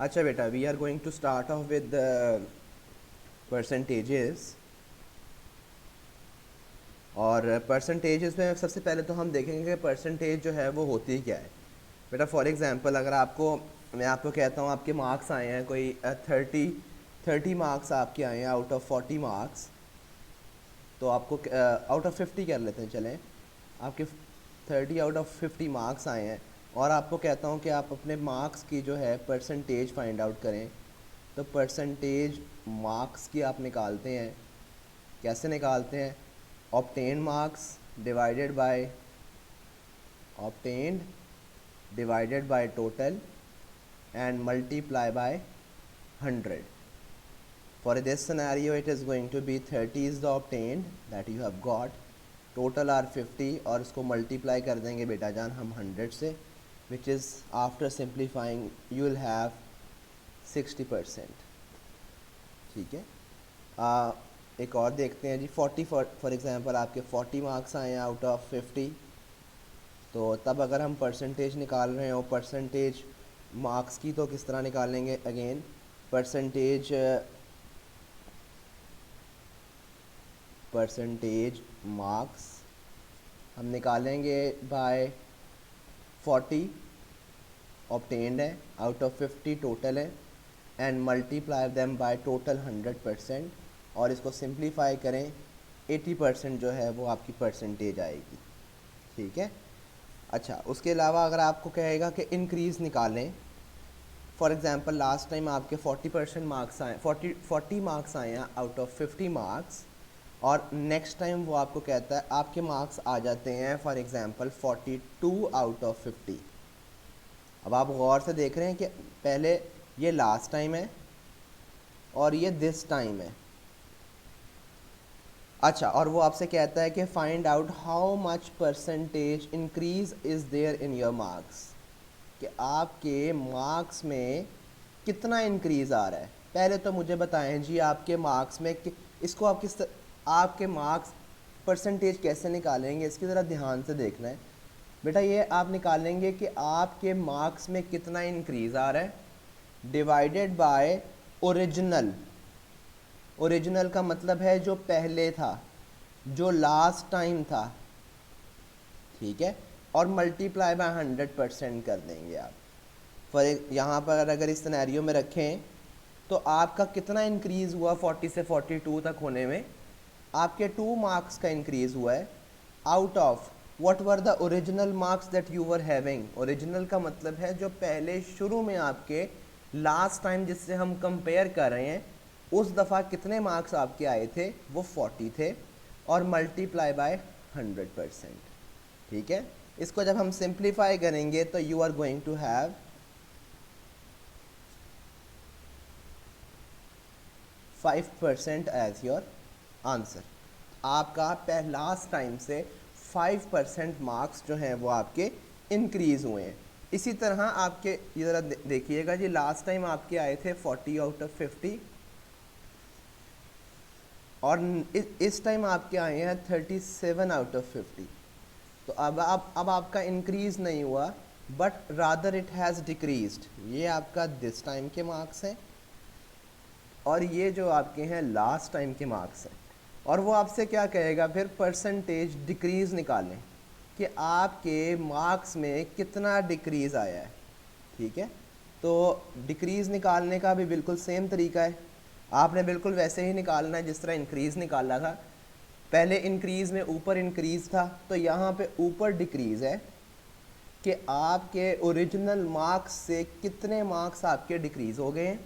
अच्छा बेटा, we are going to start off with percentages. और परसेंटेजेस में सबसे पहले तो हम देखेंगे कि परसेंटेज जो है वो होती क्या है। बेटा फॉर एग्जांपल अगर आपको मैं आपको कहता हूँ आपके मार्क्स आए हैं कोई 30 मार्क्स आपके आए हैं आउट ऑफ 40 मार्क्स, तो आपको आउट ऑफ 50 कर लेते हैं, चलें आपके 30 आउट ऑफ 50 मार्क्स आए हैं और आपको कहता हूँ कि आप अपने मार्क्स की जो है परसेंटेज फाइंड आउट करें। तो परसेंटेज मार्क्स की आप निकालते हैं, कैसे निकालते हैं? Obtain marks divided by obtained divided by total and multiply by 100. For this scenario it is going to be 30 is the obtained that you have got, total are 50 और इसको multiply कर देंगे बेटा जान हम 100 से, which is after simplifying you will have 60%। ठीक है, एक और देखते हैं जी 40 फॉर एग्जांपल आपके 40 मार्क्स आए हैं आउट ऑफ 50, तो तब अगर हम परसेंटेज निकाल रहे हो परसेंटेज मार्क्स की तो किस तरह निकालेंगे? अगेन परसेंटेज मार्क्स हम निकालेंगे बाय 40 ऑब्टेन्ड है आउट ऑफ 50 टोटल है and multiply them by total 100% और इसको सिंप्लीफाई करें 80% जो है वो आपकी परसेंटेज आएगी। ठीक है, अच्छा उसके अलावा अगर आपको कहेगा कि इंक्रीज़ निकालें, फॉर एग्जांपल लास्ट टाइम आपके 40% मार्क्स आए 40 मार्क्स आए हैं आउट ऑफ 50 मार्क्स और नेक्स्ट टाइम वो आपको कहता है आपके मार्क्स आ जाते हैं फॉर एग्जांपल 42 आउट ऑफ 50। अब आप गौर से देख रहे हैं कि पहले ये लास्ट टाइम है और ये दिस टाइम है। अच्छा, और वो आपसे कहता है कि find out how much percentage increase is there in your marks, कि आपके मार्क्स में कितना इंक्रीज़ आ रहा है। पहले तो मुझे बताएं जी आपके मार्क्स में इसको आप आपके मार्क्स परसेंटेज कैसे निकालेंगे, इसकी ज़रा ध्यान से देखना है बेटा। ये आप निकालेंगे कि आपके मार्क्स में कितना इंक्रीज़ आ रहा है डिवाइडेड बाय ओरिजिनल। ओरिजिनल का मतलब है जो पहले था, जो लास्ट टाइम था, ठीक है, और मल्टीप्लाई बाय 100% कर देंगे आप। फॉर यहाँ पर अगर इस सिनेरियो में रखें तो आपका कितना इंक्रीज़ हुआ 40 से 42 तक होने में? आपके 2 मार्क्स का इंक्रीज़ हुआ है out of what were the original marks that you were having. Original का मतलब है जो पहले शुरू में आपके लास्ट टाइम जिससे हम कंपेयर कर रहे हैं उस दफ़ा कितने मार्क्स आपके आए थे, वो 40 थे और मल्टीप्लाई बाय 100%। ठीक है, इसको जब हम सिंप्लीफाई करेंगे तो you are going to have 5% as your answer. आपका लास्ट टाइम से 5% मार्क्स जो हैं वो आपके इंक्रीज़ हुए हैं। इसी तरह आपके ये ज़रा देखिएगा जी, लास्ट टाइम आपके आए थे 40 आउट ऑफ 50 और इस टाइम आपके आए हैं 37 आउट ऑफ 50। तो अब आपका इंक्रीज़ नहीं हुआ but rather it has decreased. ये आपका दिस टाइम के मार्क्स हैं और ये जो आपके हैं लास्ट टाइम के मार्क्स हैं। और वो आपसे क्या कहेगा फिर? परसेंटेज डिक्रीज़ निकालें कि आपके मार्क्स में कितना डिक्रीज़ आया है। ठीक है, तो डिक्रीज़ निकालने का भी बिल्कुल सेम तरीका है, आपने बिल्कुल वैसे ही निकालना है जिस तरह इंक्रीज़ निकाला था। पहले इंक्रीज़ में ऊपर इंक्रीज़ था तो यहाँ पे ऊपर डिक्रीज़ है कि आपके ओरिजिनल मार्क्स से कितने मार्क्स आपके डिक्रीज़ हो गए हैं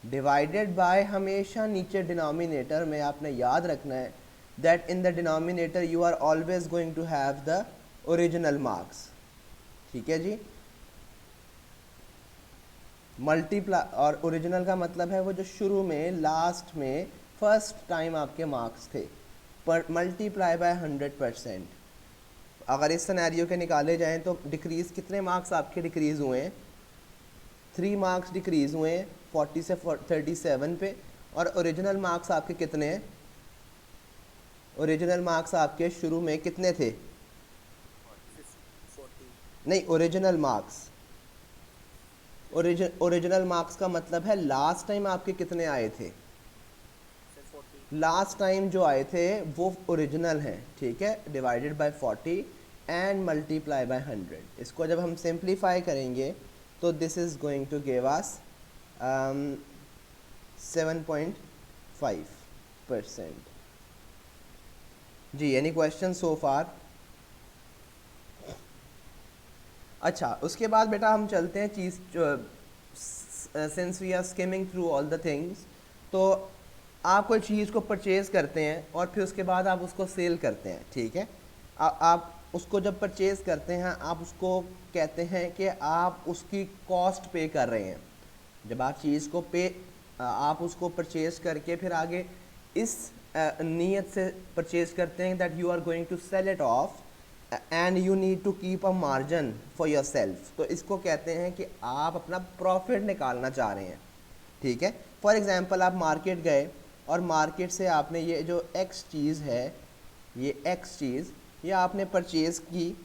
डिवाइडेड बाय, हमेशा नीचे डिनोमिनेटर में आपने याद रखना है that in the denominator you are always going to have the original marks. ठीक है जी, मल्टीप्लाई, और ओरिजिनल का मतलब है वो जो शुरू में लास्ट में फर्स्ट टाइम आपके मार्क्स थे, पर मल्टीप्लाई बाय 100%। अगर इस सिनेरियो के निकाले जाएं तो डिक्रीज़ कितने मार्क्स आपके डिक्रीज़ हुए हैं? 3 मार्क्स डिक्रीज़ हुए हैं 40 से 37 पे। और ओरिजिनल मार्क्स आपके कितने हैं? ओरिजिनल मार्क्स आपके शुरू में कितने थे? 40 नहीं, ओरिजिनल मार्क्स ओरिजिनल मार्क्स का मतलब है लास्ट टाइम आपके कितने आए थे, लास्ट टाइम जो आए थे वो ओरिजिनल हैं, ठीक है, divided by 40 and multiply by 100। इसको जब हम सिंप्लीफाई करेंगे तो this is going to give us 7.5%। जी, एनी क्वेश्चन सो फार? अच्छा, उसके बाद बेटा हम चलते हैं चीज़, since we are skimming through all the things, तो आप कोई चीज़ को परचेज़ करते हैं और फिर उसके बाद आप उसको सेल करते हैं, ठीक है। आप उसको जब परचेज़ करते हैं आप उसको कहते हैं कि आप उसकी कॉस्ट पे कर रहे हैं। जब आप चीज़ को आप उसको परचेज़ करके फिर आगे इस नीयत से परचेज़ करते हैं that you are going to sell it off and you need to keep a margin for yourself, तो इसको कहते हैं कि आप अपना प्रॉफिट निकालना चाह रहे हैं, ठीक है। फॉर एग्ज़ाम्पल आप मार्केट गए और मार्केट से आपने ये जो एक्स चीज़ है, ये एक्स चीज़ ये आपने परचेज़ की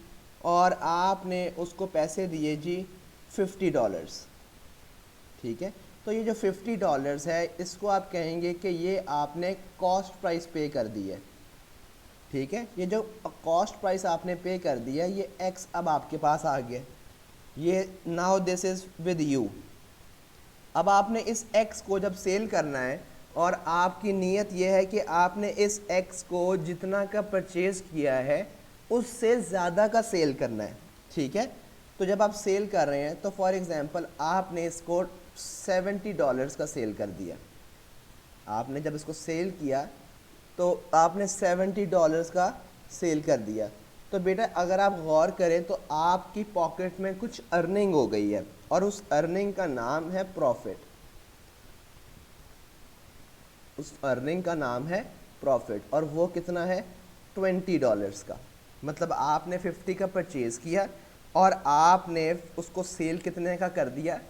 और आपने उसको पैसे दिए जी $50, ठीक है। तो ये जो $50 है इसको आप कहेंगे कि ये आपने कॉस्ट प्राइस पे कर दी है, ठीक है। ये जो कॉस्ट प्राइस आपने पे कर दिया ये x अब आपके पास आ गया, ये now this is with you. अब आपने इस x को जब सेल करना है और आपकी नीयत ये है कि आपने इस x को जितना का परचेज़ किया है उससे ज़्यादा का सेल करना है, ठीक है। तो जब आप सेल कर रहे हैं तो फॉर एग्ज़ाम्पल आपने इसको $70 का सेल कर दिया। आपने जब इसको सेल किया तो आपने $70 का सेल कर दिया। तो बेटा अगर आप गौर करें तो आपकी पॉकेट में कुछ अर्निंग हो गई है और उस अर्निंग का नाम है प्रॉफिट, उस अर्निंग का नाम है प्रॉफिट, और वो कितना है $20 का। मतलब आपने 50 का परचेज़ किया और आपने उसको सेल कितने का कर दिया,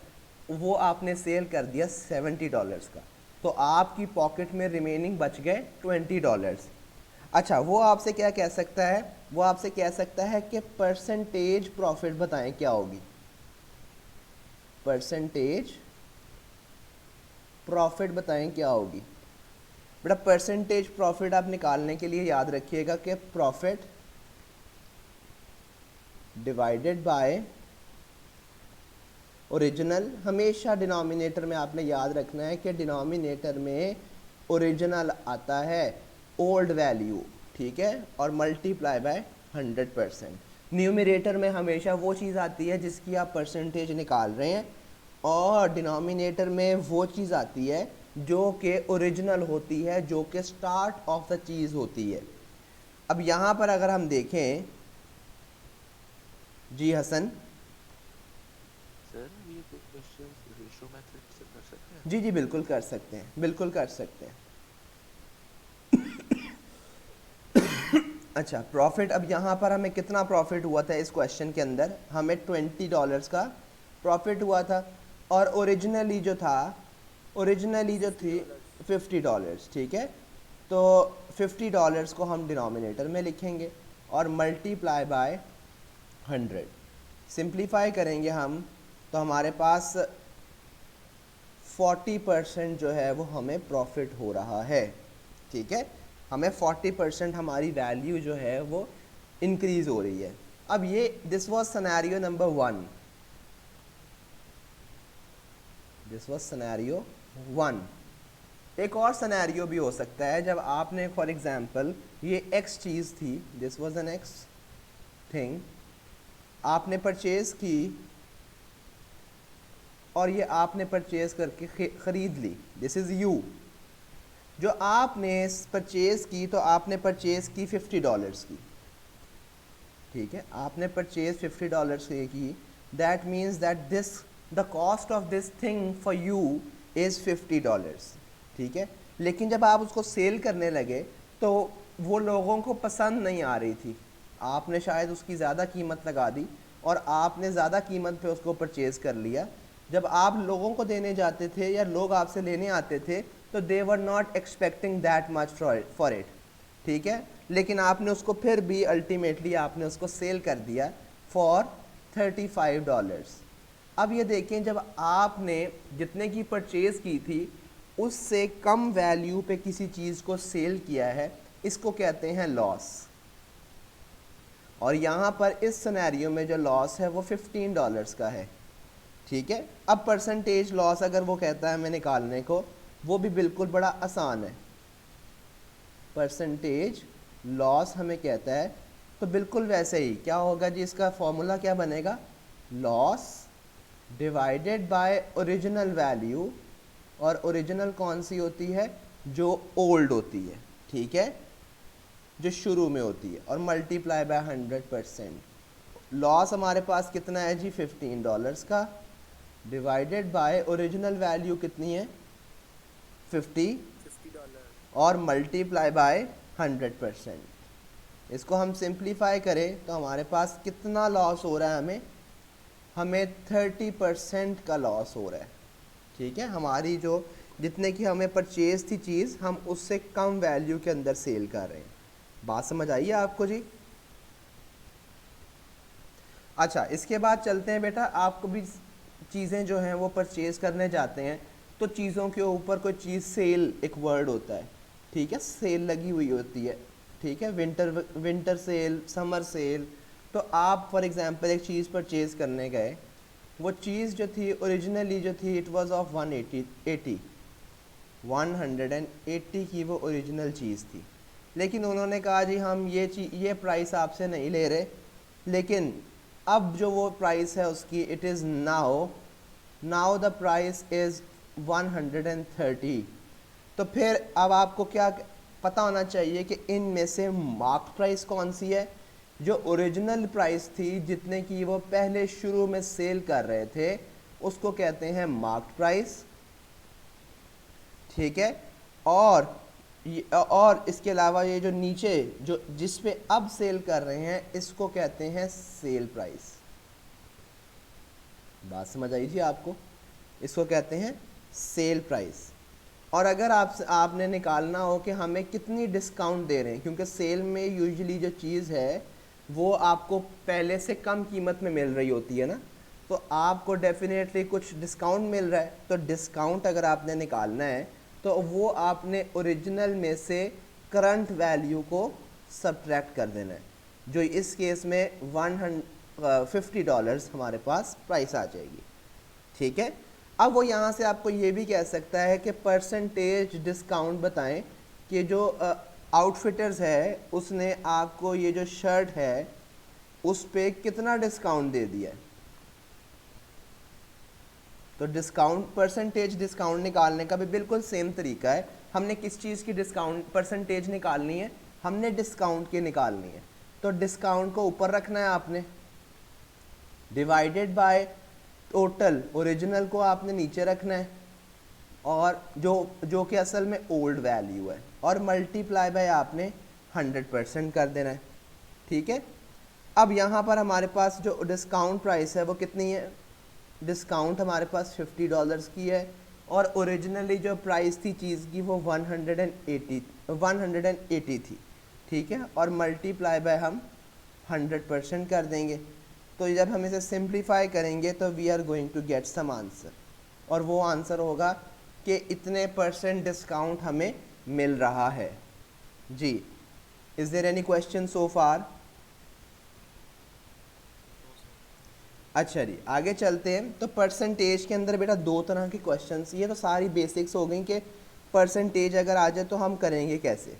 वो आपने सेल कर दिया $70 का, तो आपकी पॉकेट में रिमेनिंग बच गए $20। अच्छा, वो आपसे क्या कह सकता है, वो आपसे कह सकता है कि परसेंटेज प्रॉफिट बताएं क्या होगी, परसेंटेज प्रॉफिट बताएं क्या होगी। बेटा परसेंटेज प्रॉफिट आप निकालने के लिए याद रखिएगा कि प्रॉफिट डिवाइडेड बाय ओरिजिनल, हमेशा डिनोमिनेटर में आपने याद रखना है कि डिनोमिनेटर में ओरिजिनल आता है ओल्ड वैल्यू, ठीक है, और मल्टीप्लाई बाय 100%। न्यूमरेटर में हमेशा वो चीज़ आती है जिसकी आप परसेंटेज निकाल रहे हैं, और डिनोमिनेटर में वो चीज़ आती है जो कि ओरिजिनल होती है, जो कि स्टार्ट ऑफ द चीज़ होती है। अब यहाँ पर अगर हम देखें, जी हसन सर ये दो क्वेश्चंस रेशियो मेथड से कर सकते हैं? जी जी बिल्कुल कर सकते हैं, बिल्कुल कर सकते हैं। अच्छा, प्रॉफिट, अब यहाँ पर हमें कितना प्रॉफिट हुआ था इस क्वेश्चन के अंदर, हमें $20 का प्रॉफिट हुआ था, और ओरिजिनली जो था, ओरिजिनली जो थी $50, ठीक है। तो $50 को हम डिनोमिनेटर में लिखेंगे और मल्टीप्लाई बाय 100, सिंप्लीफाई करेंगे हम तो हमारे पास 40% जो है वो हमें प्रॉफिट हो रहा है, ठीक है। हमें 40% हमारी वैल्यू जो है वो इंक्रीज़ हो रही है। अब ये this was scenario number 1, this was scenario 1। एक और सिनेरियो भी हो सकता है जब आपने फॉर एग्जांपल ये x चीज़ थी, this was an x thing, आपने परचेज़ की और ये आपने परचेज़ करके ख़रीद ली, दिस इज़ यू। जो आपने परचेज़ की तो आपने परचेज़ की $50 की, ठीक है, आपने परचेज़ $50 की, that means that this the cost of this thing for you is $50, ठीक है। लेकिन जब आप उसको सेल करने लगे तो वो लोगों को पसंद नहीं आ रही थी, आपने शायद उसकी ज़्यादा कीमत लगा दी और आपने ज़्यादा कीमत पे उसको परचेज़ कर लिया। जब आप लोगों को देने जाते थे या लोग आपसे लेने आते थे तो they were not expecting that much for it, ठीक है, लेकिन आपने उसको फिर भी अल्टीमेटली आपने उसको सेल कर दिया फॉर $35। अब ये देखें, जब आपने जितने की परचेज़ की थी उससे कम वैल्यू पे किसी चीज़ को सेल किया है, इसको कहते हैं लॉस। और यहाँ पर इस सिनेरियो में जो लॉस है वो $15 का है, ठीक है। अब परसेंटेज लॉस अगर वो कहता है हमें निकालने को, वो भी बिल्कुल बड़ा आसान है। परसेंटेज लॉस हमें कहता है तो बिल्कुल वैसे ही क्या होगा जी, इसका फॉर्मूला क्या बनेगा, loss divided by original value, और ओरिजिनल कौन सी होती है, जो ओल्ड होती है, ठीक है, जो शुरू में होती है, और मल्टीप्लाई बाय 100%। लॉस हमारे पास कितना है जी, $15 का, डिवाइडेड बाय ओरिजिनल वैल्यू कितनी है, 50 और मल्टीप्लाई बाय 100%। इसको हम सिंप्लीफाई करें तो हमारे पास कितना लॉस हो रहा है, हमें 30% का लॉस हो रहा है, ठीक है। हमारी जो जितने की हमें परचेज थी चीज़, हम उससे कम वैल्यू के अंदर सेल कर रहे हैं। बात समझ आई है आपको जी? अच्छा, इसके बाद चलते हैं बेटा, आपको भी चीज़ें जो हैं वो परचेज़ करने जाते हैं तो चीज़ों के ऊपर कोई चीज़ सेल एक वर्ड होता है, ठीक है, सेल लगी हुई होती है, ठीक है, विंटर सेल, समर सेल। तो आप फॉर एग्जांपल एक चीज़ परचेज़ करने गए, वो चीज़ जो थी ओरिजिनली जो थी इट वाज ऑफ 180 की वो ओरिजिनल चीज़ थी, लेकिन उन्होंने कहा जी हम ये प्राइस आपसे नहीं ले रहे, लेकिन अब जो वो प्राइस है उसकी it is now the price is 130। तो फिर अब आपको क्या पता होना चाहिए कि इनमें से मार्क प्राइस कौन सी है, जो ओरिजिनल प्राइस थी जितने की वो पहले शुरू में सेल कर रहे थे उसको कहते हैं मार्क प्राइस, ठीक है। और इसके अलावा ये जो नीचे जो जिस पे अब सेल कर रहे हैं इसको कहते हैं सेल प्राइस। बात समझ आई जी आपको? इसको कहते हैं सेल प्राइस। और अगर आपने निकालना हो कि हमें कितनी डिस्काउंट दे रहे हैं, क्योंकि सेल में यूजुअली जो चीज़ है वो आपको पहले से कम कीमत में मिल रही होती है ना, तो आपको डेफिनेटली कुछ डिस्काउंट मिल रहा है। तो डिस्काउंट अगर आपने निकालना है तो वो आपने ओरिजिनल में से करंट वैल्यू को सब्ट्रैक्ट कर देना है, जो इस केस में $50 हमारे पास प्राइस आ जाएगी, ठीक है। अब वो यहाँ से आपको ये भी कह सकता है कि परसेंटेज डिस्काउंट बताएं कि जो आउटफिटर्स है उसने आपको ये जो शर्ट है उस पर कितना डिस्काउंट दे दिया है। तो डिस्काउंट परसेंटेज डिस्काउंट निकालने का भी बिल्कुल सेम तरीका है। हमने किस चीज़ की डिस्काउंट परसेंटेज निकालनी है, हमने डिस्काउंट की निकालनी है। तो डिस्काउंट को ऊपर रखना है आपने, डिवाइडेड बाय टोटल ओरिजिनल को आपने नीचे रखना है, और जो कि असल में ओल्ड वैल्यू है, और मल्टीप्लाई बाय आपने 100% कर देना है, ठीक है। अब यहाँ पर हमारे पास जो डिस्काउंट प्राइस है वो कितनी है, डिस्काउंट हमारे पास $50 की है, और ओरिजिनली जो प्राइस थी चीज़ की वो 180 थी, ठीक है, और मल्टीप्लाई बाय हम 100% कर देंगे। तो जब हम इसे सिंप्लीफाई करेंगे तो we are going to get some answer, और वो आंसर होगा कि इतने % डिस्काउंट हमें मिल रहा है जी। Is there any question so far? अच्छा जी, आगे चलते हैं। तो परसेंटेज के अंदर बेटा दो तरह के क्वेश्चंस, ये तो सारी बेसिक्स हो गई कि परसेंटेज अगर आ जाए तो हम करेंगे कैसे।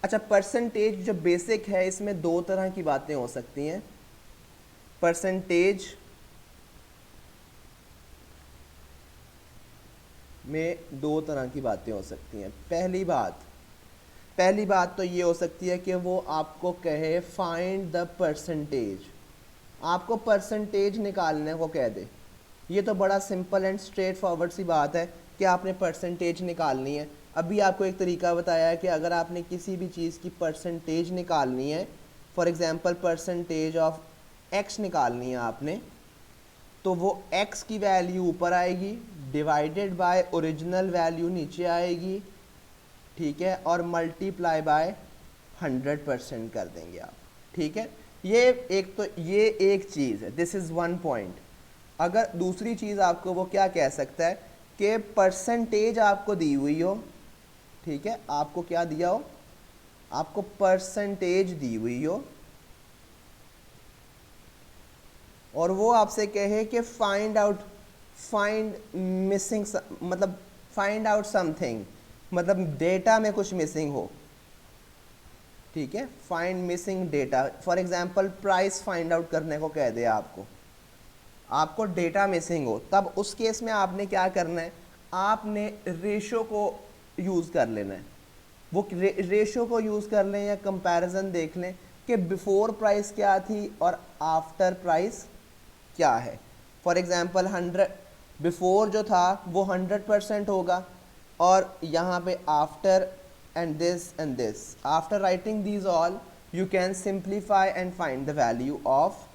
अच्छा, परसेंटेज जो बेसिक है इसमें दो तरह की बातें हो सकती हैं। परसेंटेज में दो तरह की बातें हो सकती हैं। पहली बात तो ये हो सकती है कि वो आपको कहे फाइंड द परसेंटेज, आपको परसेंटेज निकालने को कह दे। ये तो बड़ा सिंपल एंड स्ट्रेट फॉरवर्ड सी बात है कि आपने परसेंटेज निकालनी है। अभी आपको एक तरीका बताया है कि अगर आपने किसी भी चीज़ की परसेंटेज निकालनी है, for example percentage of x निकालनी है आपने, तो वो x की वैल्यू ऊपर आएगी, डिवाइडेड बाय ओरिजिनल वैल्यू नीचे आएगी, ठीक है, और मल्टीप्लाई बाय 100% कर देंगे आप, ठीक है। ये एक चीज़ है, दिस इज़ वन पॉइंट। अगर दूसरी चीज़ आपको वो क्या कह सकता है कि परसेंटेज आपको दी हुई हो, ठीक है, आपको क्या दिया हो, आपको परसेंटेज दी हुई हो और वो आपसे कहे कि फाइंड मिसिंग, मतलब फाइंड आउट समथिंग, मतलब डेटा में कुछ मिसिंग हो, ठीक है, find missing data. For example price find out करने को कह दे आपको डेटा मिसिंग हो, तब उस केस में आपने क्या करना है, आपने रेशो को यूज़ कर लेना है। वो रेशो को यूज़ कर लें या कंपैरिजन देख लें कि बिफोर प्राइस क्या थी और आफ्टर प्राइस क्या है। फॉर एग्जांपल 100 बिफोर जो था वो 100% होगा और यहाँ पे after and this after writing these all you can simplify and find the value of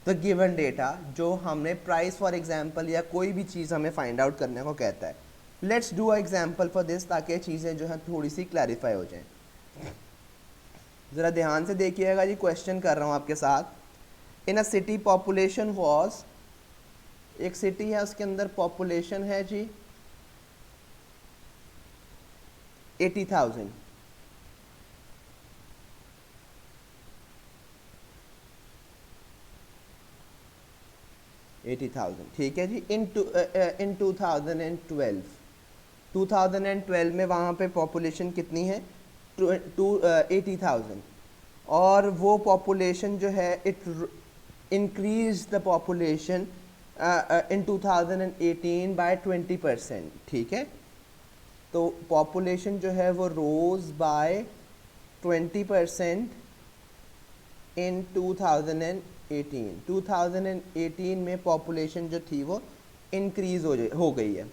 the given data जो हमने प्राइस फॉर एग्जांपल या कोई भी चीज़ हमें फाइंड आउट करने को कहता है। Let's do a example for this ताकि चीज़ें जो है थोड़ी सी क्लैरिफाई हो जाएं। ज़रा ध्यान से देखिएगा जी, क्वेश्चन कर रहा हूँ आपके साथ। इन अ सिटी पॉपुलेशन वॉज, एक सिटी है उसके अंदर पॉपुलेशन है जी 80,000, ठीक है जी। इन 2012 में वहाँ पे पॉपुलेशन कितनी है, 80,000, और वो पॉपुलेशन जो है it increase the population in 2018 by 20%, ठीक है। तो पॉपुलेशन जो है वो रोज बाय 20% इन 2018 में पॉपुलेशन जो थी वो इंक्रीज हो गई है।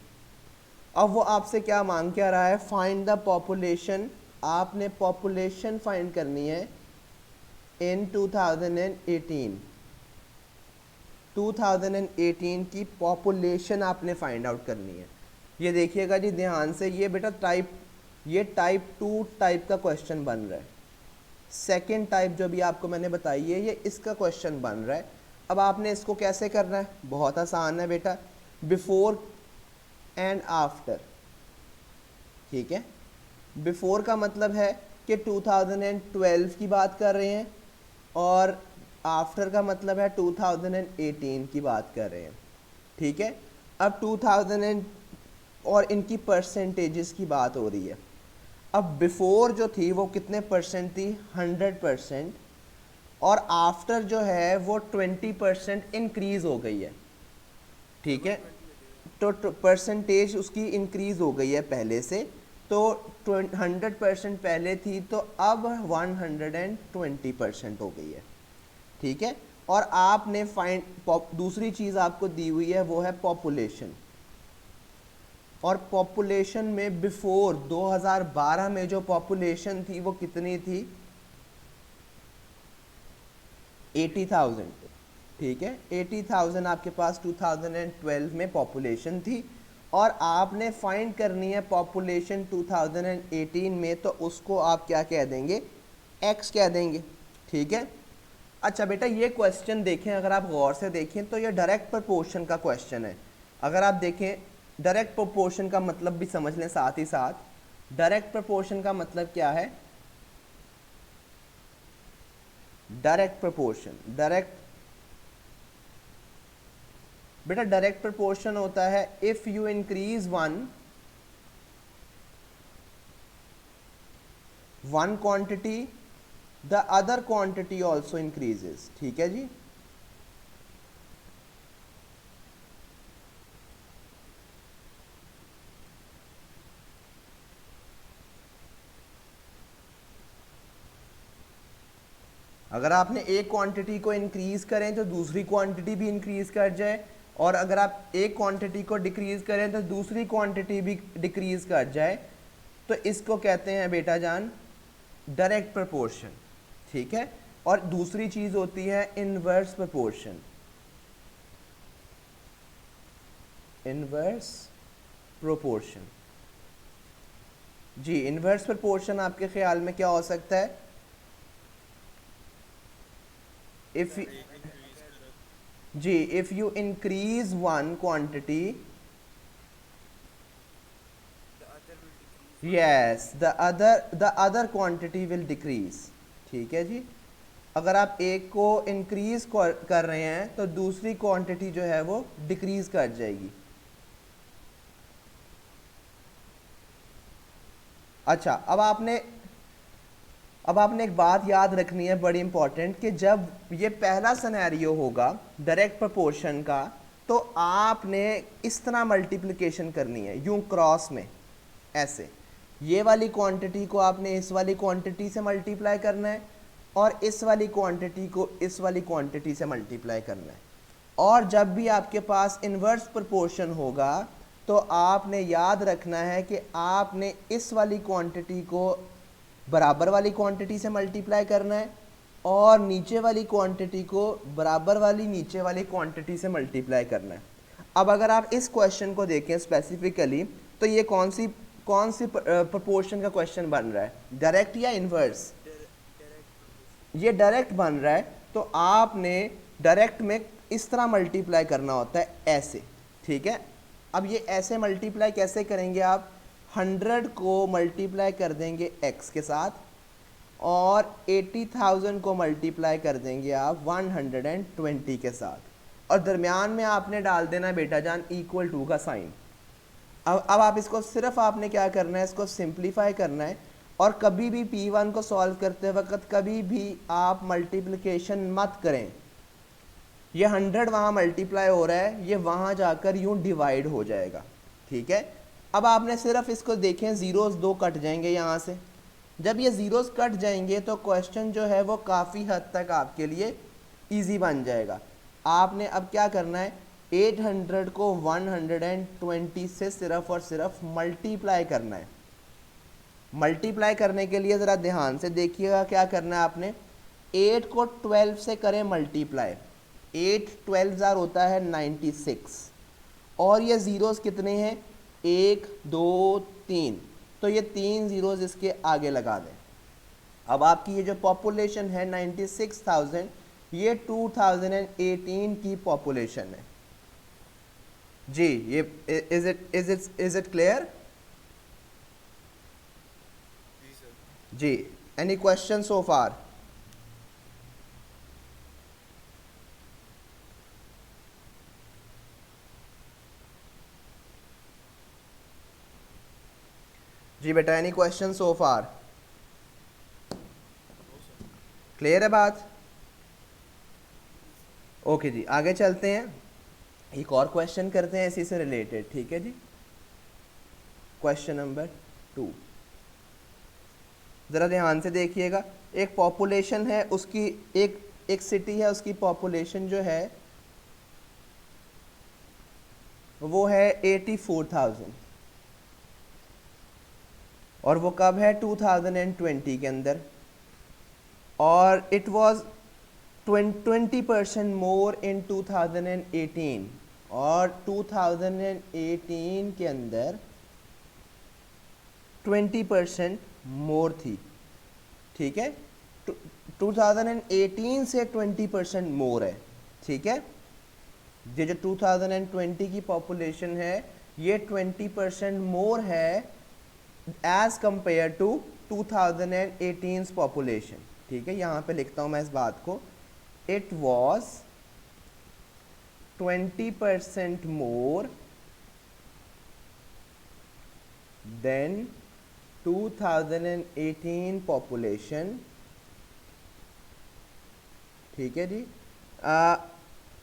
अब वो आपसे क्या मांग क्या रहा है, फाइंड द पॉपुलेशन, आपने पॉपुलेशन फाइंड करनी है इन 2018 की पॉपुलेशन आपने फाइंड आउट करनी है। ये देखिएगा जी ध्यान से, ये बेटा ये टाइप 2 टाइप का क्वेश्चन बन रहा है। सेकेंड टाइप जो भी आपको मैंने बताई है ये इसका क्वेश्चन बन रहा है। अब आपने इसको कैसे करना है, बहुत आसान है बेटा, बिफोर एंड आफ्टर, ठीक है। बिफोर का मतलब है कि 2012 की बात कर रहे हैं और आफ्टर का मतलब है 2018 की बात कर रहे हैं, ठीक है। अब 2000 और इनकी परसेंटेजेस की बात हो रही है। अब बिफोर जो थी वो कितने परसेंट थी, 100%, और आफ्टर जो है वो 20% इंक्रीज हो गई है, ठीक है। तो परसेंटेज उसकी इंक्रीज हो गई है पहले से, तो 100% पहले थी तो अब 120% हो गई है, ठीक है। और आपने दूसरी चीज़ आपको दी हुई है वो है पॉपुलेशन, और पॉपुलेशन में बिफोर 2012 में जो पॉपुलेशन थी वो कितनी थी, 80,000, ठीक है। 80,000 आपके पास 2012 में पॉपुलेशन थी और आपने फाइंड करनी है पॉपुलेशन 2018 में, तो उसको आप क्या कह देंगे, एक्स कह देंगे, ठीक है। अच्छा बेटा ये क्वेश्चन देखें, अगर आप गौर से देखें तो ये डायरेक्ट प्रोपोर्शन का क्वेश्चन है। अगर आप देखें डायरेक्ट प्रोपोर्शन का मतलब भी समझ लें साथ ही साथ, डायरेक्ट प्रोपोर्शन का मतलब क्या है, डायरेक्ट प्रोपोर्शन, बेटा डायरेक्ट प्रोपोर्शन होता है if you increase one quantity the other quantity also increases, ठीक है जी। अगर आपने एक क्वांटिटी को इंक्रीज करें तो दूसरी क्वांटिटी भी इंक्रीज कर जाए, और अगर आप एक क्वांटिटी को डिक्रीज करें तो दूसरी क्वांटिटी भी डिक्रीज कर जाए, तो इसको कहते हैं बेटा जान डायरेक्ट प्रोपोर्शन, ठीक है। और दूसरी चीज होती है इनवर्स प्रोपोर्शन, इनवर्स प्रोपोर्शन। जी इनवर्स प्रोपोर्शन आपके ख्याल में क्या हो सकता है, इफ जी, if you increase one quantity, yes the other quantity will decrease. ठीक है जी, अगर आप एक को इंक्रीज कर रहे हैं तो दूसरी क्वांटिटी जो है वो डिक्रीज कर जाएगी। अच्छा, अब आपने एक बात याद रखनी है बड़ी इंपॉर्टेंट, कि जब ये पहला सिनेरियो होगा डायरेक्ट प्रोपोर्शन का, तो आपने इस तरह मल्टीप्लिकेशन करनी है, यूं क्रॉस में ऐसे, ये वाली क्वांटिटी को आपने इस वाली क्वांटिटी से मल्टीप्लाई करना है और इस वाली क्वांटिटी को इस वाली क्वांटिटी से मल्टीप्लाई करना है। और जब भी आपके पास इन्वर्स प्रोपोर्शन होगा तो आपने याद रखना है कि आपने इस वाली क्वांटिटी को बराबर वाली क्वांटिटी से मल्टीप्लाई करना है और नीचे वाली क्वांटिटी को बराबर वाली नीचे वाली क्वांटिटी से मल्टीप्लाई करना है। अब अगर आप इस क्वेश्चन को देखें स्पेसिफिकली, तो ये कौन सी प्रोपोर्शन का क्वेश्चन बन रहा है, डायरेक्ट या इन्वर्स? ये डायरेक्ट बन रहा है, तो आपने डायरेक्ट में इस तरह मल्टीप्लाई करना होता है, ऐसे। ठीक है, अब ये ऐसे मल्टीप्लाई कैसे करेंगे आप? 100 को मल्टीप्लाई कर देंगे x के साथ और 80,000 को मल्टीप्लाई कर देंगे आप 120 के साथ, और दरमियान में आपने डाल देना बेटा जान इक्वल टू का साइन। अब आप इसको सिर्फ आपने क्या करना है, इसको सिंप्लीफाई करना है। और कभी भी P1 को सॉल्व करते वक्त कभी भी आप मल्टीप्लिकेशन मत करें। ये 100 वहाँ मल्टीप्लाई हो रहा है, ये वहाँ जाकर यूं डिवाइड हो जाएगा। ठीक है, अब आपने सिर्फ इसको देखें, ज़ीरोज़ 2 कट जाएंगे यहाँ से। जब ये ज़ीरोज़ कट जाएंगे तो क्वेश्चन जो है वो काफ़ी हद तक आपके लिए ईजी बन जाएगा। आपने अब क्या करना है, 800 को 120 से सिर्फ और सिर्फ मल्टीप्लाई करना है। मल्टीप्लाई करने के लिए ज़रा ध्यान से देखिएगा क्या करना है आपने। 8 को 12 से करें मल्टीप्लाई, 8 12 जार होता है 96, और ये ज़ीरोज़ कितने हैं, 1 2 3, तो ये 3 ज़ीरोज़ इसके आगे लगा दें। अब आपकी ये जो पॉपुलेशन है 96,000, ये 2018 की पॉपुलेशन है जी। ये इज इट क्लियर जी? Any question so far? जी बेटा, any question so far? Clear है बात? ओके जी, आगे चलते हैं, एक और क्वेश्चन करते हैं इसी से रिलेटेड। ठीक है जी, क्वेश्चन नंबर 2, ज़रा ध्यान से देखिएगा। एक पॉपुलेशन है, उसकी एक सिटी है, उसकी पॉपुलेशन जो है वो है 84,000, और वो कब है, 2020 के अंदर, और इट वाज 20% मोर इन 2018, और 2018 के अंदर 20% मोर थी। ठीक है, 2018 से 20% मोर है। ठीक है, ये जो 2020 की पॉपुलेशन है ये 20% मोर है एज कंपेयर टू 2018 पॉपुलेशन। ठीक है, यहाँ पे लिखता हूँ मैं इस बात को, it was 20% more than 2018 population. ठीक है जी,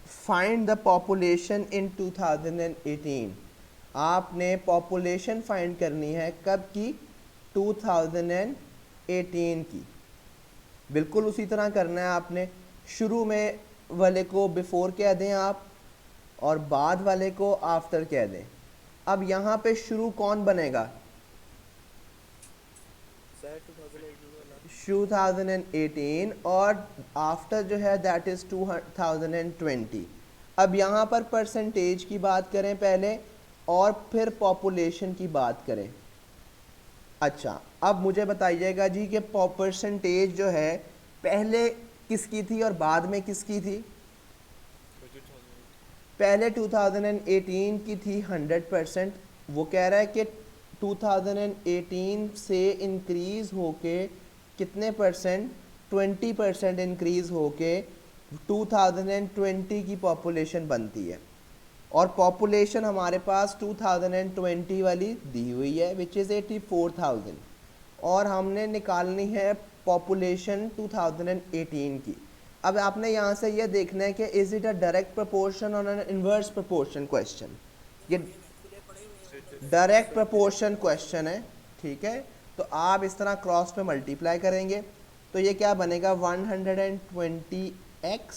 फाइंड द पॉपुलेशन इन 2018। आपने पॉपुलेशन फाइंड करनी है कब की, 2018 की। बिल्कुल उसी तरह करना है आपने, शुरू में वाले को बिफोर कह दें आप और बाद वाले को आफ्टर कह दें। अब यहाँ पे शुरू कौन बनेगा, 2018, और आफ्टर जो है दैट इज़ 2020। अब यहाँ पर परसेंटेज की बात करें पहले और फिर पॉपुलेशन की बात करें। अच्छा, अब मुझे बताइएगा जी कि परसेंटेज जो है पहले किसकी थी और बाद में किसकी थी? पहले 2018 की थी 100%, वो कह रहा है कि 2018 से इंक्रीज़ होके कितने परसेंट, 20% इंक्रीज़ होके 2020 की पॉपुलेशन बनती है। और पॉपुलेशन हमारे पास 2020 वाली दी हुई है विच इज़ 84,000, और हमने निकालनी है पॉपुलेशन 2018 की। अब आपने यहाँ से ये देखना है कि is it a direct proportion और एन इन्वर्स प्रोपोर्शन क्वेश्चन। ये डायरेक्ट प्रोपोर्शन क्वेश्चन है, ठीक है। तो आप इस तरह क्रॉस पे मल्टीप्लाई करेंगे तो ये क्या बनेगा 120x,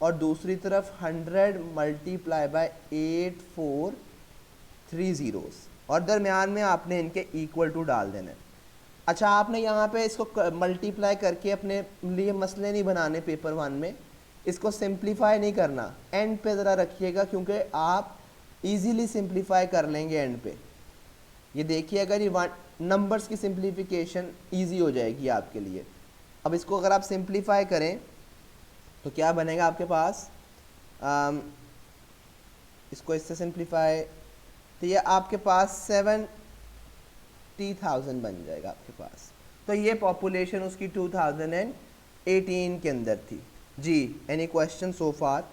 और दूसरी तरफ 100 मल्टीप्लाई बाय 8430, और दरमियान में आपने इनके इक्वल टू डाल देना है। अच्छा, आपने यहाँ पे इसको मल्टीप्लाई करके अपने लिए मसले नहीं बनाने पेपर 1 में, इसको सिंप्लीफाई नहीं करना, एंड पे ज़रा रखिएगा क्योंकि आप इजीली सिंप्लीफाई कर लेंगे एंड पे। ये देखिएगा जी, नंबर्स की सिंप्लीफिकेशन इजी हो जाएगी आपके लिए। अब इसको अगर आप सिंप्लीफाई करें तो क्या बनेगा आपके पास, इसको इससे सिंप्लीफाई, तो ये आपके पास 70,000 बन जाएगा आपके पास। तो ये पॉपुलेशन उसकी 2018 के अंदर थी जी। एनी क्वेश्चन सो फार?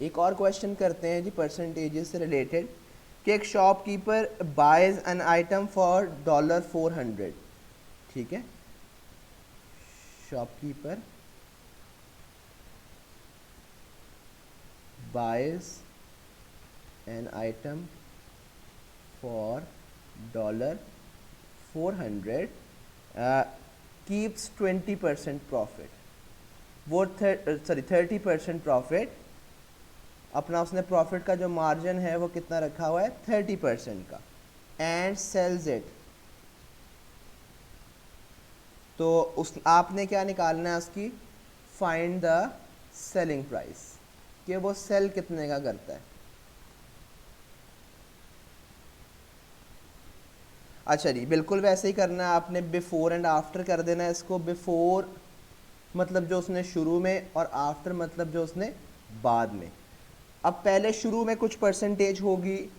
एक और क्वेश्चन करते हैं जी परसेंटेजेस से रिलेटेड, कि एक shopkeeper buys an item for $400, ठीक है। Shopkeeper buys an item for $400, keeps 20% profit, वो 30% प्रॉफिट, अपना उसने प्रॉफिट का जो मार्जिन है वो कितना रखा हुआ है 30% का, एंड सेल्स इट। तो उस आपने क्या निकालना है उसकी, फाइंड द सेलिंग प्राइस, कि वो सेल कितने का करता है। अच्छा जी, बिल्कुल वैसे ही करना है आपने, बिफोर एंड आफ्टर कर देना है इसको। बिफोर मतलब जो उसने शुरू में, और आफ्टर मतलब जो उसने बाद में। अब पहले शुरू में कुछ परसेंटेज होगी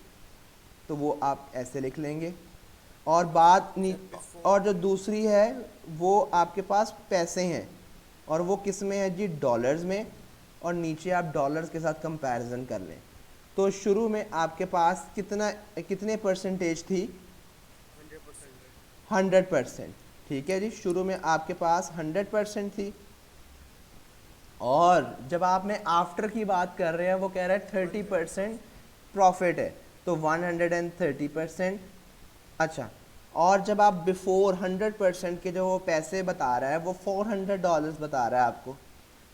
तो वो आप ऐसे लिख लेंगे, और बाद और जो दूसरी है वो आपके पास पैसे हैं, और वो किस में है जी, डॉलर्स में, और नीचे आप डॉलर्स के साथ कंपैरिजन कर लें। तो शुरू में आपके पास कितने परसेंटेज थी, 100%, ठीक है जी। शुरू में आपके पास 100% थी, और जब आपने आफ्टर की बात कर रहे हैं वो कह रहा है 30% प्रॉफिट है, तो 130%। अच्छा, और जब आप बिफोर 100% के जो वो पैसे बता रहा है वो $400 बता रहा है आपको,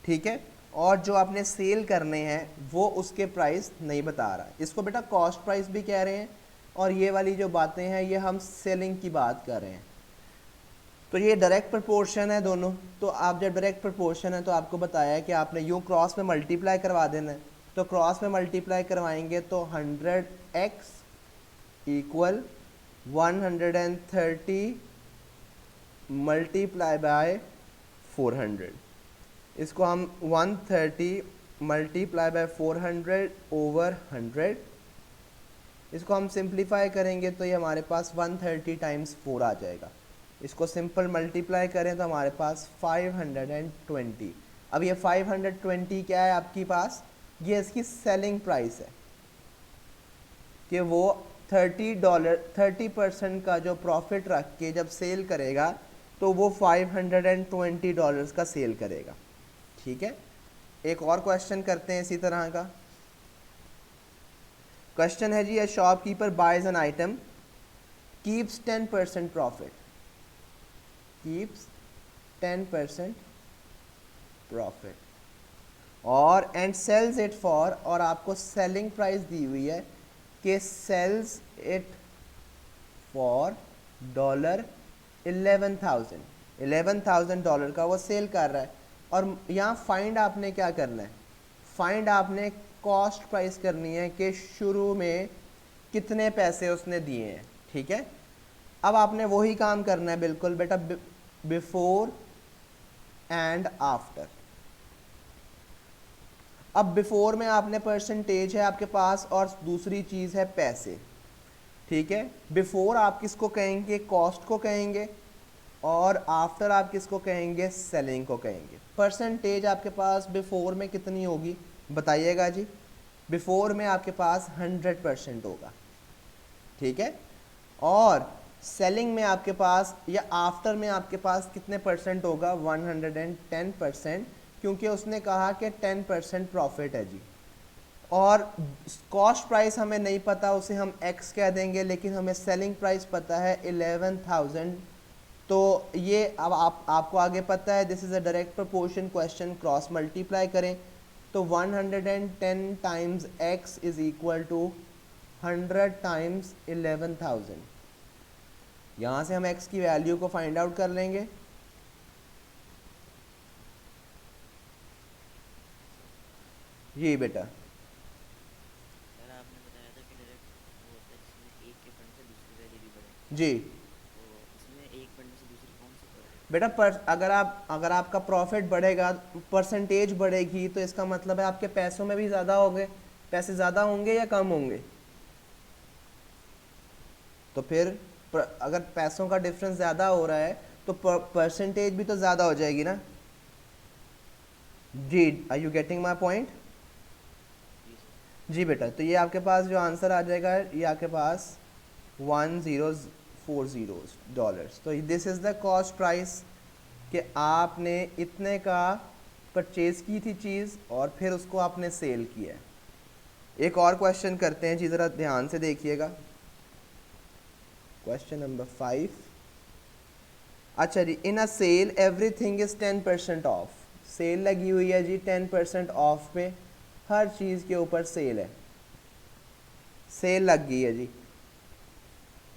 ठीक है। और जो आपने सेल करने हैं वो उसके प्राइस नहीं बता रहा है। इसको बेटा कॉस्ट प्राइस भी कह रहे हैं, और ये वाली जो बातें हैं ये हम सेलिंग की बात कर रहे हैं। तो ये डायरेक्ट प्रपोर्शन है दोनों। तो आप जब डायरेक्ट प्रपोर्शन है तो आपको बताया है कि आपने यूँ क्रॉस में मल्टीप्लाई करवा देना है। तो क्रॉस में मल्टीप्लाई करवाएंगे तो 100x इक्वल 130 मल्टीप्लाई बाय 400। इसको हम 130 मल्टीप्लाई बाय 400 ओवर 100, इसको हम सिंप्लीफाई करेंगे तो ये हमारे पास 130 टाइम्स 4 आ जाएगा। इसको सिंपल मल्टीप्लाई करें तो हमारे पास 520। अब ये 520 क्या है आपके पास, ये इसकी सेलिंग प्राइस है, कि वो $30 का जो प्रॉफिट रख के जब सेल करेगा तो वो $520 का सेल करेगा, ठीक है। एक और क्वेश्चन करते हैं इसी तरह का। क्वेश्चन है जी, a shopkeeper buys an item, keeps 10% profit, keeps 10% profit, और एंड सेल्स इट फॉर, और आपको सेलिंग प्राइस दी हुई है कि सेल्स इट फॉर $11,000 का वो सेल कर रहा है। और यहाँ फाइंड आपने क्या करना है, फाइंड आपने कॉस्ट प्राइस करनी है कि शुरू में कितने पैसे उसने दिए हैं, ठीक है। अब आपने वही काम करना है बिल्कुल बेटा, बिफोर एंड आफ्टर। अब बिफोर में आपने परसेंटेज है आपके पास और दूसरी चीज़ है पैसे, ठीक है। बिफोर आप किसको कहेंगे, कॉस्ट को कहेंगे, और आफ्टर आप किसको कहेंगे, सेलिंग को कहेंगे। परसेंटेज आपके पास बिफोर में कितनी होगी बताइएगा जी। बिफोर में आपके पास 100% होगा, ठीक है। और सेलिंग में आपके पास या आफ्टर में आपके पास कितने परसेंट होगा, 110%, क्योंकि उसने कहा कि 10% प्रॉफिट है जी। और कॉस्ट प्राइस हमें नहीं पता, उसे हम एक्स कह देंगे, लेकिन हमें सेलिंग प्राइस पता है 11,000। तो ये अब आपको आगे पता है, this is a direct proportion question, cross multiply करें तो 110 times x is equal to 100 times 11,000। यहाँ से हम x की वैल्यू को फाइंड आउट कर लेंगे। जी बेटा, सर आपने बताया था कि डायरेक्ट वो होता है जिसमें एक के पढ़ने से दूसरी वैल्यू भी बढ़े, जी तो इसमें एक पढ़ने से दूसरी कौन सी बढ़े? बेटा, अगर आपका प्रॉफिट बढ़ेगा, परसेंटेज बढ़ेगी, तो इसका मतलब है आपके पैसों में भी ज़्यादा होंगे, पैसे ज़्यादा होंगे या कम होंगे। तो फिर अगर पैसों का डिफरेंस ज़्यादा हो रहा है तो परसेंटेज भी तो ज़्यादा हो जाएगी ना। जी, are you getting my point. जी सर। जी बेटा, तो ये आपके पास जो आंसर आ जाएगा, ये आपके पास $1040। तो this is the cost price, कि आपने इतने का परचेज़ की थी चीज़ और फिर उसको आपने सेल किया है। एक और क्वेश्चन करते हैं जी, ज़रा ध्यान से देखिएगा। Question number 5। अच्छा जी, in a sale everything is 10% off. Sale लगी हुई है जी 10% ऑफ पे, हर चीज़ के ऊपर सेल है, सेल लग गई है जी।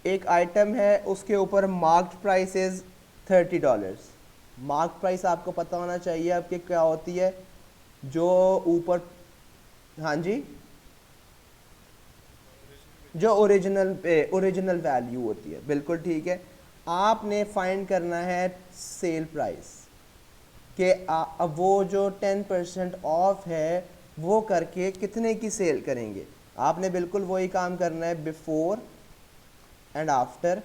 एक आइटम है उसके ऊपर marked price is $30। Mark price आपको पता होना चाहिए आपके क्या होती है, जो ऊपर, हाँ जी, जो ओरिजिनल वैल्यू होती है, बिल्कुल ठीक है। आपने फाइंड करना है सेल प्राइस, कि अब वो जो 10% ऑफ है वो करके कितने की सेल करेंगे। आपने बिल्कुल वही काम करना है, बिफोर एंड आफ्टर।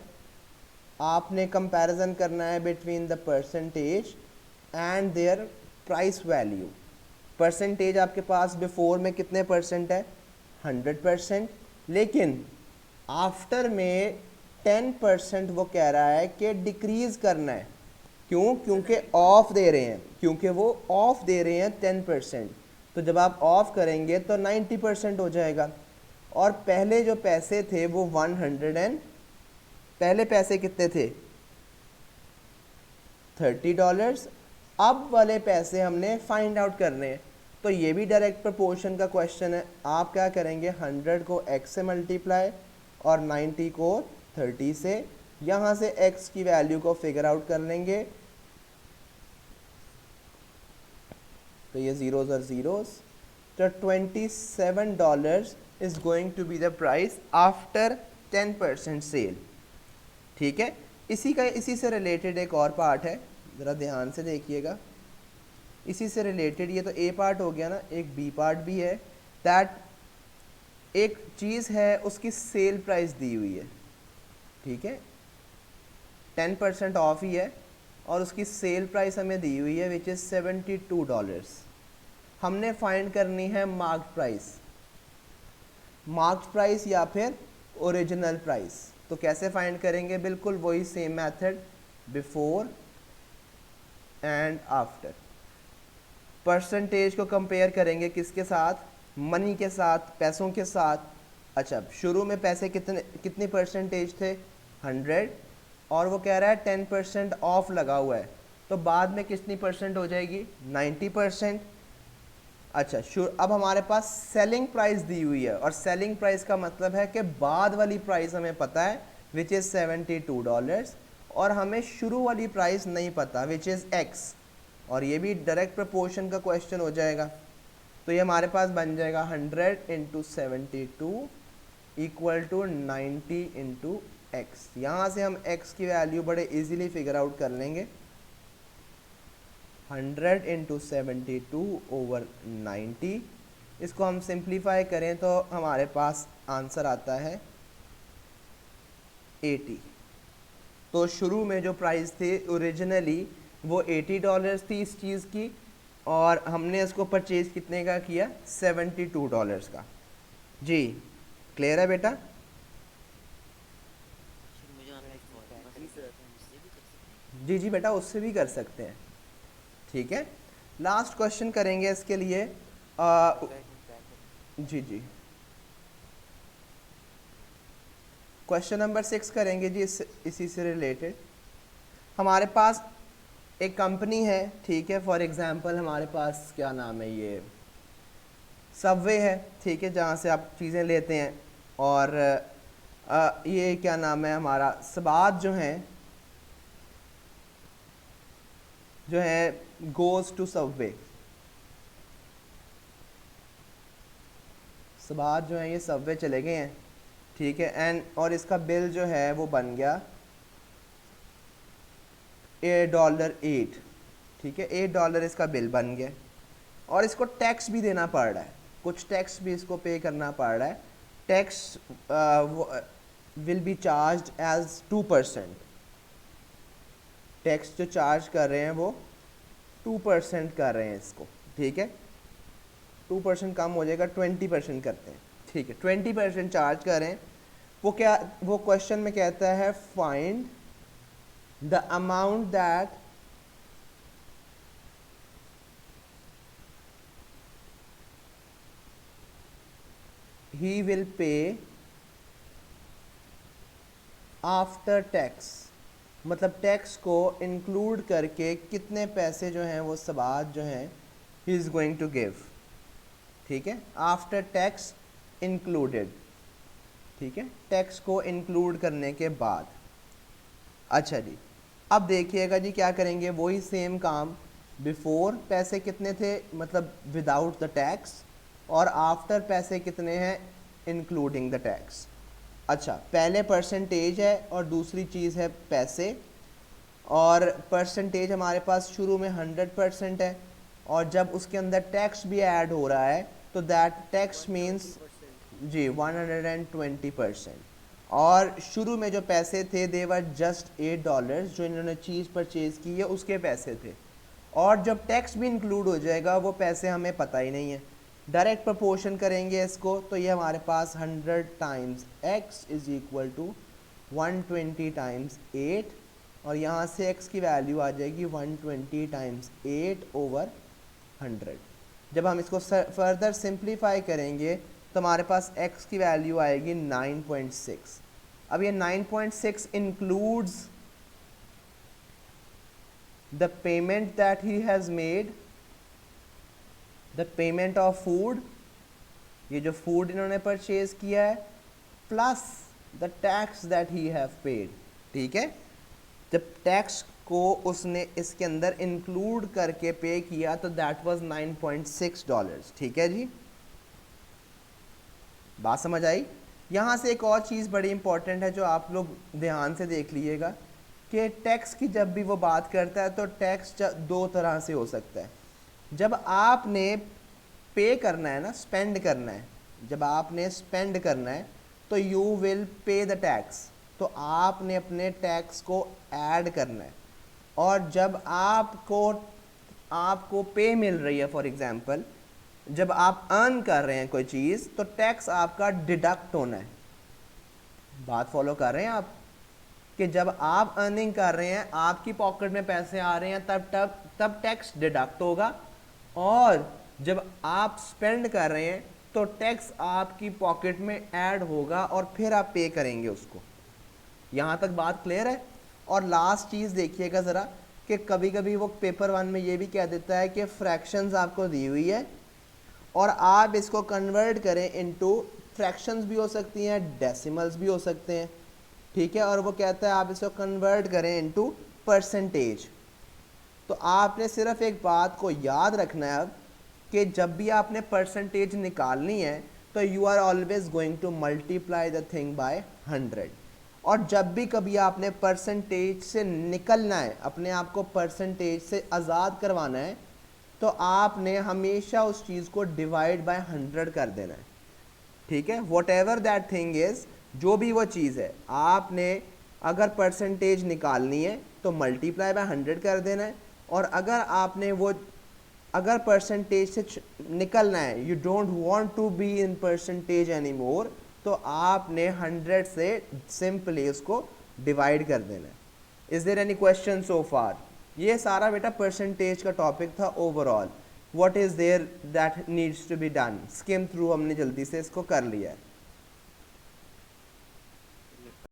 आपने कंपैरिजन करना है between the percentage and there price value. Percentage आपके पास बिफोर में कितने परसेंट है, 100%, लेकिन आफ्टर में 10% वो कह रहा है कि डिक्रीज करना है। क्यों, क्योंकि ऑफ दे रहे हैं, क्योंकि वो ऑफ दे रहे हैं 10%। तो जब आप ऑफ करेंगे तो 90% हो जाएगा। और पहले जो पैसे थे वो 100 पहले पैसे कितने थे, $30। अब वाले पैसे हमने फाइंड आउट करने हैं। तो ये भी डायरेक्ट प्रोपोर्शन का क्वेश्चन है। आप क्या करेंगे, 100 को x से मल्टीप्लाई और 90 को 30 से, यहाँ से x की वैल्यू को फिगर आउट कर लेंगे। तो ये ज़ीरोज़ और ज़ीरोज़, तो $27 is going to be the price after 10% sale, ठीक है। इसी से रिलेटेड एक और पार्ट है, ज़रा ध्यान से देखिएगा। इसी से रिलेटेड, ये तो ए पार्ट हो गया ना, एक बी पार्ट भी है। दैट एक चीज़ है उसकी सेल प्राइस दी हुई है, ठीक है, 10% ऑफ ही है और उसकी सेल प्राइस हमें दी हुई है विच इज़ $72। हमने फाइंड करनी है मार्क्ड प्राइस, मार्क्ड प्राइस या फिर ओरिजिनल प्राइस। तो कैसे फाइंड करेंगे, बिल्कुल वही same method, before and after. Percentage को कंपेयर करेंगे किसके साथ, मनी के साथ, पैसों के साथ। अच्छा, शुरू में पैसे कितनी परसेंटेज थे, 100, और वो कह रहा है 10% ऑफ लगा हुआ है, तो बाद में कितनी परसेंट हो जाएगी, 90%। अच्छा, अब हमारे पास सेलिंग प्राइस दी हुई है, और सेलिंग प्राइस का मतलब है कि बाद वाली प्राइस हमें पता है विच इज़ $72, और हमें शुरू वाली प्राइस नहीं पता विच इज़ x, और ये भी डायरेक्ट प्रोपोर्शन का क्वेश्चन हो जाएगा। तो ये हमारे पास बन जाएगा 100 × 72 इक्वल टू 90 × x। यहाँ से हम x की वैल्यू बड़े इजीली फिगर आउट कर लेंगे। 100 × 72 over 90 इसको हम सिंप्लीफाई करें तो हमारे पास आंसर आता है 80। तो शुरू में जो प्राइस थी ओरिजिनली वो $80 थी इस चीज़ की, और हमने इसको परचेज कितने का किया, $72 का। जी क्लियर है बेटा? सर मुझे आपकी फॉर्मूला से पता था, हम उससे भी कर सकते हैं। जी जी बेटा, उससे भी कर सकते हैं। ठीक है, लास्ट क्वेश्चन करेंगे इसके लिए। जी जी, क्वेश्चन नंबर 6 करेंगे जी, इसी से रिलेटेड। हमारे पास एक कंपनी है, ठीक है, फॉर एग्जांपल हमारे पास क्या नाम है, ये सबवे है, ठीक है, जहाँ से आप चीज़ें लेते हैं। और ये क्या नाम है, हमारा सबात जो है गोज़ टू सबवे। सबात जो है ये सबवे चले गए हैं, ठीक है, एंड और इसका बिल जो है वो बन गया $8, ठीक है, $8 इसका बिल बन गया। और इसको टैक्स भी देना पड़ रहा है, कुछ टैक्स भी इसको पे करना पड़ रहा है। Tax will be charged as 2%। Tax जो चार्ज कर रहे हैं वो 2% कर रहे हैं इसको, ठीक है, 2% कम हो जाएगा, 20% करते हैं, ठीक है, 20% चार्ज कर रहे हैं। वो क्या, वो क्वेश्चन में कहता है find the amount that he will pay after tax, मतलब टैक्स को इंक्लूड करके कितने पैसे जो हैं वो सबात जो हैं he is going to give, ठीक है, आफ्टर टैक्स इंक्लूडेड, ठीक है, टैक्स को इंक्लूड करने के बाद। अच्छा जी, अब देखिएगा जी क्या करेंगे, वही सेम काम। बिफोर पैसे कितने थे, मतलब विदाउट द टैक्स, और आफ्टर पैसे कितने हैं इंक्लूडिंग द टैक्स। अच्छा, पहले परसेंटेज है और दूसरी चीज़ है पैसे। और परसेंटेज हमारे पास शुरू में 100% है, और जब उसके अंदर टैक्स भी ऐड हो रहा है तो दैट टैक्स मीन्स जी 120%। और शुरू में जो पैसे थे दे वर जस्ट $8, जो इन्होंने चीज़ परचेज़ की है उसके पैसे थे। और जब टैक्स भी इंक्लूड हो जाएगा वो पैसे हमें पता ही नहीं है, डायरेक्ट प्रपोर्शन करेंगे इसको, तो ये हमारे पास 100 times x is equal to 120 times 8, और यहाँ से x की वैल्यू आ जाएगी 120 टाइम्स 8 ओवर 100। जब हम इसको फर्दर सिंप्लीफाई करेंगे तो हमारे पास x की वैल्यू आएगी 9.6। अब ये 9.6 includes the payment that he has made, the payment of food, ये जो फूड इन्होंने परचेज किया है, plus the tax that he have paid, ठीक है। जब टैक्स को उसने इसके अंदर इंक्लूड करके पे किया तो दैट वाज $9.6, ठीक है जी, बात समझ आई। यहाँ से एक और चीज़ बड़ी इंपॉर्टेंट है जो आप लोग ध्यान से देख लीजिएगा कि टैक्स की जब भी वो बात करता है तो टैक्स दो तरह से हो सकता है। जब आपने पे करना है ना, स्पेंड करना है, जब आपने स्पेंड करना है तो you will pay the tax, तो आपने अपने टैक्स को ऐड करना है। और जब आपको पे मिल रही है, फॉर एग्जांपल जब आप अर्न कर रहे हैं कोई चीज़, तो टैक्स आपका डिडक्ट होना है। बात फॉलो कर रहे हैं आप, कि जब आप अर्निंग कर रहे हैं, आपकी पॉकेट में पैसे आ रहे हैं, तब टैक्स डिडक्ट होगा, और जब आप स्पेंड कर रहे हैं तो टैक्स आपकी पॉकेट में ऐड होगा और फिर आप पे करेंगे उसको। यहाँ तक बात क्लियर है। और लास्ट चीज़ देखिएगा ज़रा कि कभी कभी वो पेपर 1 में ये भी कह देता है कि फ्रैक्शंस आपको दी हुई है और आप इसको कन्वर्ट करें इनटू, फ्रैक्शंस भी हो सकती हैं, डेसिमल्स भी हो सकते हैं, ठीक है, और वो कहता है आप इसको कन्वर्ट करें इनटू परसेंटेज। तो आपने सिर्फ एक बात को याद रखना है अब, कि जब भी आपने परसेंटेज निकालनी है तो you are always going to multiply the thing by 100। और जब भी कभी आपने परसेंटेज से निकलना है, अपने आप को परसेंटेज से आज़ाद करवाना है, तो आपने हमेशा उस चीज़ को डिवाइड बाय 100 कर देना है, ठीक है। What ever that thing is, जो भी वो चीज़ है, आपने अगर परसेंटेज निकालनी है तो मल्टीप्लाई बाय 100 कर देना है, और अगर आपने वो अगर परसेंटेज से निकलना है, you don't want to be in percentage any more, तो आपने 100 से सिंपली उसको डिवाइड कर देना है। Is there any question so far? ये सारा बेटा परसेंटेज का टॉपिक था overall. What is there that needs to be done, skim through हमने जल्दी से इसको कर लिया है।